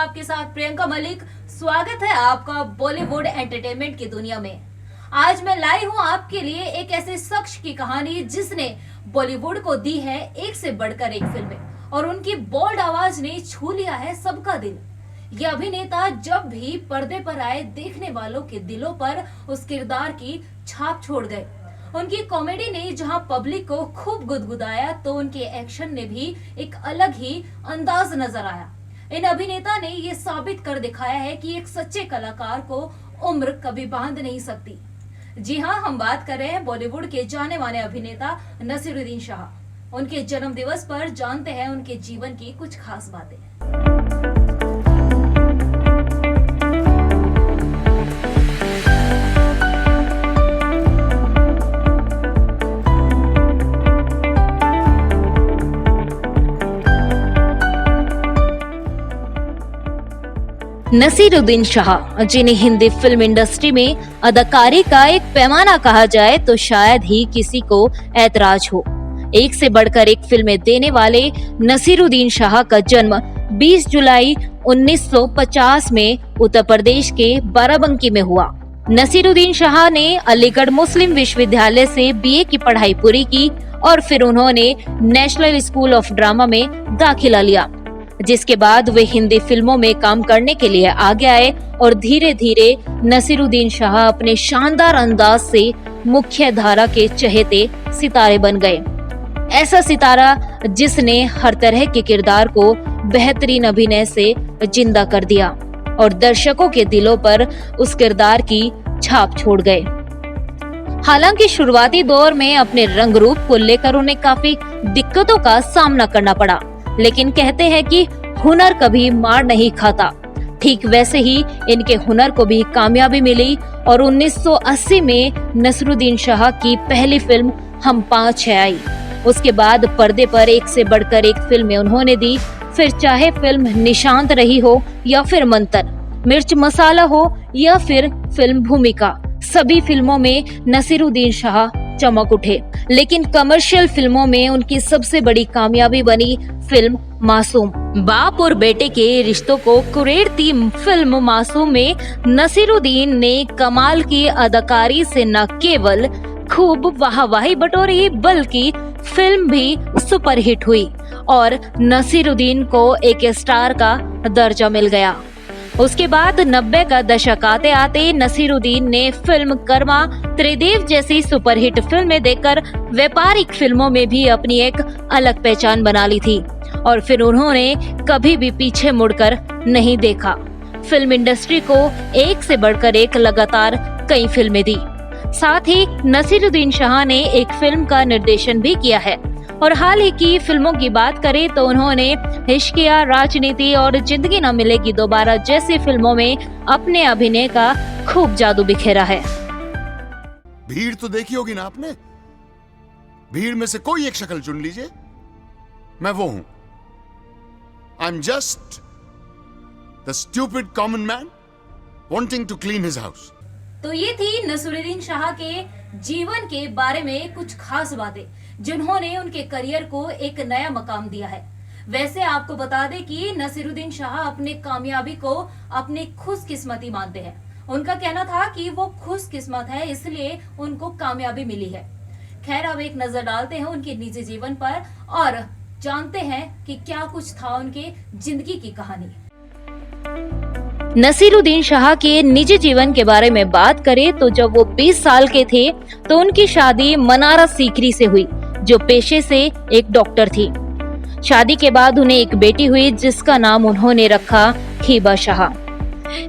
आपके साथ प्रियंका मलिक। स्वागत है आपका बॉलीवुड एंटरटेनमेंट की दुनिया में। आज मैं लाई हूं आपके लिए एक ऐसे शख्स की कहानी जिसने बॉलीवुड को दी है एक से बढ़कर एक फिल्में और उनकी बोल्ड आवाज ने छू लिया है सबका दिल। ये अभिनेता जब भी पर्दे पर आए देखने वालों के दिलों पर उस किरदार की छाप छोड़ गए। उनकी कॉमेडी ने जहां पब्लिक को खूब गुदगुदाया तो उनके एक्शन ने भी एक अलग ही अंदाज नजर आया। इन अभिनेता ने ये साबित कर दिखाया है कि एक सच्चे कलाकार को उम्र कभी बांध नहीं सकती। जी हाँ, हम बात कर रहे हैं बॉलीवुड के जाने माने अभिनेता नसीरुद्दीन शाह। उनके जन्म दिवस पर जानते हैं उनके जीवन की कुछ खास बातें। नसीरुद्दीन शाह, जिन्हें हिंदी फिल्म इंडस्ट्री में अदाकारी का एक पैमाना कहा जाए तो शायद ही किसी को ऐतराज हो। एक से बढ़कर एक फिल्में देने वाले नसीरुद्दीन शाह का जन्म 20 जुलाई 1950 में उत्तर प्रदेश के बाराबंकी में हुआ। नसीरुद्दीन शाह ने अलीगढ़ मुस्लिम विश्वविद्यालय से बीए की पढ़ाई पूरी की और फिर उन्होंने नेशनल स्कूल ऑफ ड्रामा में दाखिला लिया, जिसके बाद वे हिंदी फिल्मों में काम करने के लिए आगे आए और धीरे धीरे नसीरुद्दीन शाह अपने शानदार अंदाज से मुख्य धारा के चहेते सितारे बन गए। ऐसा सितारा जिसने हर तरह के किरदार को बेहतरीन अभिनय से जिंदा कर दिया और दर्शकों के दिलों पर उस किरदार की छाप छोड़ गए। हालांकि शुरुआती दौर में अपने रंग रूप को लेकर उन्हें काफी दिक्कतों का सामना करना पड़ा, लेकिन कहते हैं कि हुनर कभी मार नहीं खाता। ठीक वैसे ही इनके हुनर को भी कामयाबी मिली और 1980 में नसीरुद्दीन शाह की पहली फिल्म हम पांच है आई। उसके बाद पर्दे पर एक से बढ़कर एक फिल्में उन्होंने दी। फिर चाहे फिल्म निशांत रही हो या फिर मंथन, मिर्च मसाला हो या फिर फिल्म भूमिका, सभी फिल्मों में नसीरुद्दीन शाह चमक उठे। लेकिन कमर्शियल फिल्मों में उनकी सबसे बड़ी कामयाबी बनी फिल्म मासूम। बाप और बेटे के रिश्तों को कुरेदती फिल्म मासूम में नसीरुद्दीन ने कमाल की अदाकारी से न केवल खूब वाहवाही बटोरी बल्कि फिल्म भी सुपरहिट हुई और नसीरुद्दीन को एक स्टार का दर्जा मिल गया। उसके बाद 90 का दशक आते आते नसीरुद्दीन ने फिल्म कर्मा, त्रिदेव जैसी सुपरहिट फिल्में देकर व्यापारिक फिल्मों में भी अपनी एक अलग पहचान बना ली थी और फिर उन्होंने कभी भी पीछे मुड़कर नहीं देखा। फिल्म इंडस्ट्री को एक से बढ़कर एक लगातार कई फिल्में दी। साथ ही नसीरुद्दीन शाह ने एक फिल्म का निर्देशन भी किया है और हाल ही की फिल्मों की बात करें तो उन्होंने इश्किया, राजनीति और जिंदगी न मिलेगी दोबारा जैसी फिल्मों में अपने अभिनय का खूब जादू बिखेरा है। भीड़ तो देखी होगी ना आपने। भीड़ में से कोई एक शक्ल चुन लीजिए, मैं वो हूं। I am just the stupid common man wanting to clean his house. तो ये थी नसीरुद्दीन शाह के जीवन के बारे में कुछ खास बातें जिन्होंने उनके करियर को एक नया मकाम दिया है। वैसे आपको बता दें कि नसीरुद्दीन शाह अपने कामयाबी को अपनी खुशकिस्मती मानते हैं। उनका कहना था कि वो खुशकिस्मत है इसलिए उनको कामयाबी मिली है। खैर, अब एक नजर डालते हैं उनके निजी जीवन पर और जानते हैं कि क्या कुछ था उनके जिंदगी की कहानी। नसीरुद्दीन शाह के निजी जीवन के बारे में बात करें तो जब वो 20 साल के थे तो उनकी शादी मनारा सीकरी से हुई, जो पेशे से एक डॉक्टर थी। शादी के बाद उन्हें एक बेटी हुई जिसका नाम उन्होंने रखा हिबा शाह।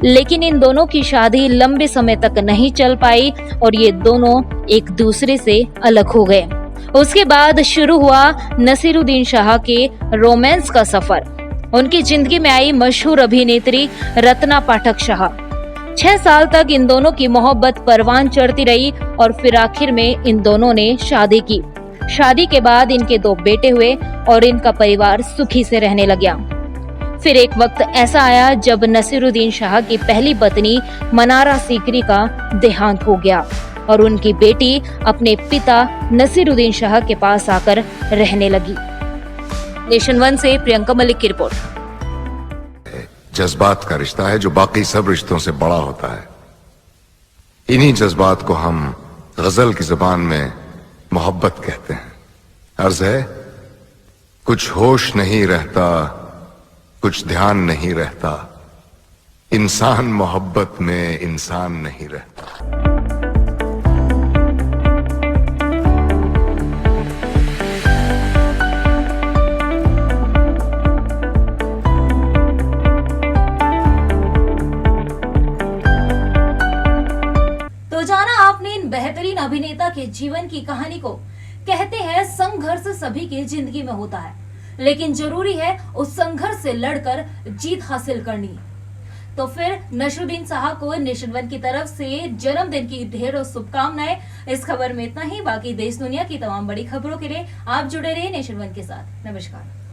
लेकिन इन दोनों की शादी लंबे समय तक नहीं चल पाई और ये दोनों एक दूसरे से अलग हो गए। उसके बाद शुरू हुआ नसीरुद्दीन शाह के रोमांस का सफर। उनकी जिंदगी में आई मशहूर अभिनेत्री रत्ना पाठक शाह। 6 साल तक इन दोनों की मोहब्बत परवान चढ़ती रही और फिर आखिर में इन दोनों ने शादी की। शादी के बाद इनके 2 बेटे हुए और इनका परिवार सुखी से रहने लगा। फिर एक वक्त ऐसा आया जब नसीरुद्दीन शाह की पहली पत्नी मनारा सीकरी का देहांत हो गया और उनकी बेटी अपने पिता नसीरुद्दीन शाह के पास आकर रहने लगी। नेशन 1 से प्रियंका मलिक की रिपोर्ट। जज्बात का रिश्ता है जो बाकी सब रिश्तों से बड़ा होता है। इन्हीं जज्बात को हम गजल की जुबान में मोहब्बत कहते हैं। अर्ज है, कुछ होश नहीं रहता, कुछ ध्यान नहीं रहता, इंसान मोहब्बत में इंसान नहीं रहता। तो जाना आपने इन बेहतरीन अभिनेता के जीवन की कहानी को। कहते हैं संघर्ष सभी की जिंदगी में होता है, लेकिन जरूरी है उस संघर्ष से लड़कर जीत हासिल करनी। तो फिर नसरुद्दीन साहब को नेशन वन की तरफ से जन्मदिन की ढेरों शुभकामनाएं। इस खबर में इतना ही। बाकी देश दुनिया की तमाम बड़ी खबरों के लिए आप जुड़े रहिए नेशन वन के साथ। नमस्कार।